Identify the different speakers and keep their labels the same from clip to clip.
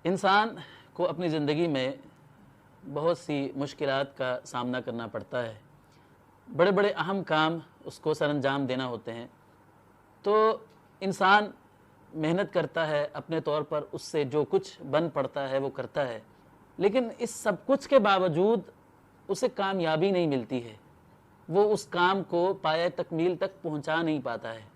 Speaker 1: انسان کو اپنی زندگی میں بہت سی مشکلات کا سامنا کرنا پڑتا ہے، بڑے بڑے اہم کام اس کو سر انجام دینا ہوتے ہیں، تو انسان محنت کرتا ہے اپنے طور پر، اس سے جو کچھ بن پڑتا ہے وہ کرتا ہے، لیکن اس سب کچھ کے باوجود اسے کامیابی نہیں ملتی ہے، وہ اس کام کو پایۂ تکمیل تک پہنچا نہیں پاتا ہے۔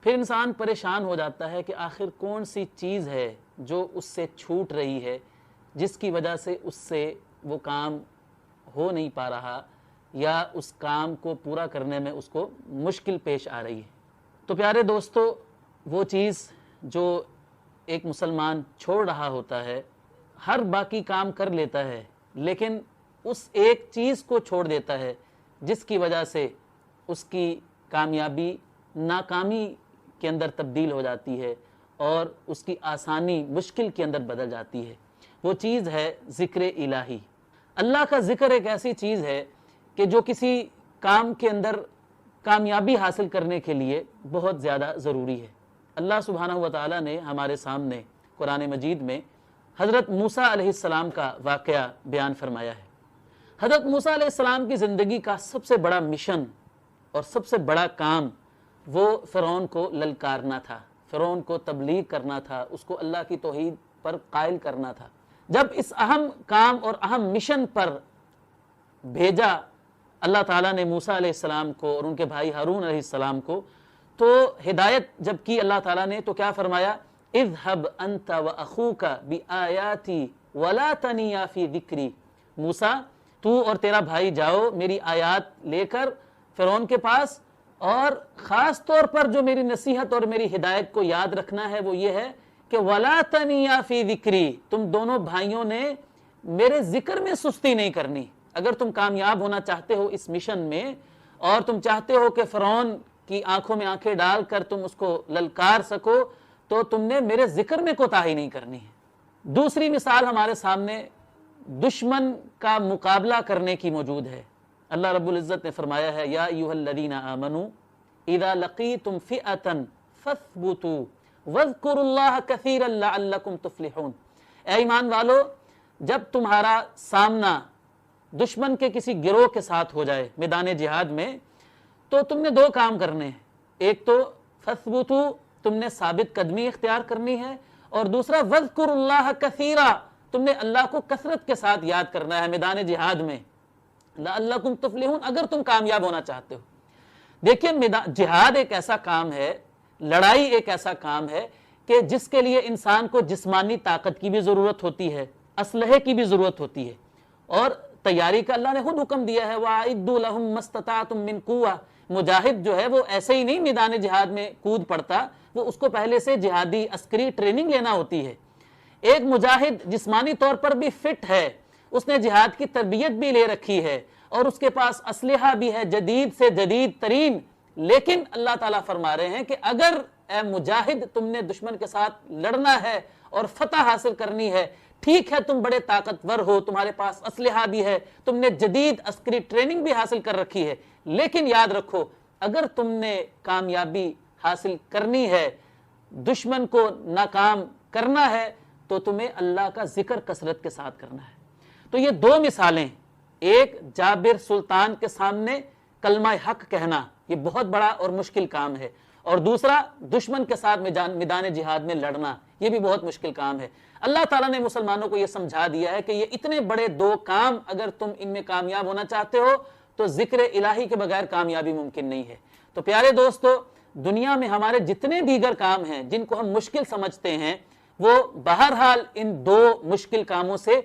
Speaker 1: پھر انسان پریشان ہو جاتا ہے کہ آخر کون سی چیز ہے جو اس سے چھوٹ رہی ہے، جس کی وجہ سے اس سے وہ کام ہو نہیں پا رہا یا اس کام کو پورا کرنے میں اس کو مشکل پیش آ رہی ہے۔ تو پیارے دوستو، وہ چیز جو ایک مسلمان چھوڑ رہا ہوتا ہے، ہر باقی کام کر لیتا ہے، لیکن اس ایک چیز کو چھوڑ دیتا ہے جس کی وجہ سے اس کی کامیابی ناکامی کے اندر تبدیل ہو جاتی ہے اور اس کی آسانی مشکل کے اندر بدل جاتی ہے۔ وہ چیز ہے ذکر الہی۔ اللہ کا ذکر ایک ایسی چیز ہے کہ جو کسی کام کے اندر کامیابی حاصل کرنے کے لیے بہت زیادہ ضروری ہے۔ اللہ سبحانہ و تعالیٰ نے ہمارے سامنے قرآن مجید میں حضرت موسیٰ علیہ السلام کا واقعہ بیان فرمایا ہے۔ حضرت موسیٰ علیہ السلام کی زندگی کا سب سے بڑا مشن اور سب سے بڑا کام وہ فرعون کو للکارنا تھا، فرعون کو تبلیغ کرنا تھا، اس کو اللہ کی توحید پر قائل کرنا تھا۔ جب اس اہم کام اور اہم مشن پر بھیجا اللہ تعالیٰ نے موسیٰ علیہ السلام کو اور ان کے بھائی ہارون علیہ السلام کو، تو ہدایت جب کی اللہ تعالیٰ نے تو کیا فرمایا؟ اذهب انت واخوک بآیاتی ولا تنیا فی ذکری۔ موسیٰ، تو اور تیرا بھائی جاؤ میری آیات لے کر فرعون کے پاس، اور خاص طور پر جو میری نصیحت اور میری ہدایت کو یاد رکھنا ہے وہ یہ ہے کہ ولا تنیا فی ذکری، تم دونوں بھائیوں نے میرے ذکر میں سستی نہیں کرنی۔ اگر تم کامیاب ہونا چاہتے ہو اس مشن میں اور تم چاہتے ہو کہ فرعون کی آنکھوں میں آنکھیں ڈال کر تم اس کو للکار سکو، تو تم نے میرے ذکر میں کوتاہی نہیں کرنی ہے۔ دوسری مثال ہمارے سامنے دشمن کا مقابلہ کرنے کی موجود ہے۔ اللہ رب العزت نے فرمایا ہے، یا ایھا الذین آمنوا اذا لقیتم فئۃ فاثبتوا واذکروا اللہ کثیرا لعلکم تفلحون۔ اے ایمان والو، جب تمہارا سامنا دشمن کے کسی گروہ کے ساتھ ہو جائے میدان جہاد میں، تو تم نے دو کام کرنے ہیں۔ ایک تو فاثبتوا، تم نے ثابت قدمی اختیار کرنی ہے، اور دوسرا واذکروا اللہ کثیرا، تم نے اللہ کو کثرت کے ساتھ یاد کرنا ہے میدان جہاد میں، لعلکم تفلحون، اگر تم کامیاب ہونا چاہتے ہو۔ دیکھیں، جہاد ایک ایسا کام ہے، لڑائی ایک ایسا کام ہے کہ جس کے لیے انسان کو جسمانی طاقت کی بھی ضرورت ہوتی ہے، اسلحے کی بھی ضرورت ہوتی ہے، اور تیاری کا اللہ نے خود حکم دیا ہے، وَأَعِدُّوا لَهُم مَّا اسْتَطَعْتُم مِّن قُوَّةٍ۔ مجاہد جو ہے وہ ایسے ہی نہیں میدان جہاد میں کود پڑتا، وہ اس کو پہلے سے جہادی عسکری ٹریننگ لینا ہوتی ہے۔ ایک مجاہد جسمانی طور پر بھی فٹ ہے، اس نے جہاد کی تربیت بھی لے رکھی ہے، اور اس کے پاس اسلحہ بھی ہے جدید سے جدید ترین، لیکن اللہ تعالیٰ فرما رہے ہیں کہ اگر اے مجاہد تم نے دشمن کے ساتھ لڑنا ہے اور فتح حاصل کرنی ہے، ٹھیک ہے تم بڑے طاقتور ہو، تمہارے پاس اسلحہ بھی ہے، تم نے جدید عسکری ٹریننگ بھی حاصل کر رکھی ہے، لیکن یاد رکھو اگر تم نے کامیابی حاصل کرنی ہے، دشمن کو ناکام کرنا ہے، تو تمہیں اللہ کا ذکر کثرت کے ساتھ کرنا ہے۔ تو یہ دو مثالیں، ایک جابر سلطان کے سامنے کلمہ حق کہنا، یہ بہت بڑا اور مشکل کام ہے، اور دوسرا دشمن کے ساتھ میدان جہاد میں لڑنا، یہ بھی بہت مشکل کام ہے۔ اللہ تعالیٰ نے مسلمانوں کو یہ سمجھا دیا ہے کہ یہ اتنے بڑے دو کام اگر تم ان میں کامیاب ہونا چاہتے ہو تو ذکر الہی کے بغیر کامیابی ممکن نہیں ہے۔ تو پیارے دوستو، دنیا میں ہمارے جتنے دیگر کام ہیں جن کو ہم مشکل سمجھتے ہیں، وہ بہرحال ان دو مشکل کاموں سے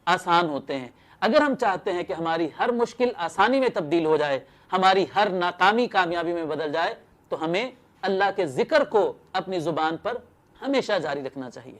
Speaker 1: آسان ہوتے ہیں۔ اگر ہم چاہتے ہیں کہ ہماری ہر مشکل آسانی میں تبدیل ہو جائے، ہماری ہر ناکامی کامیابی میں بدل جائے، تو ہمیں اللہ کے ذکر کو اپنی زبان پر ہمیشہ جاری رکھنا چاہیے۔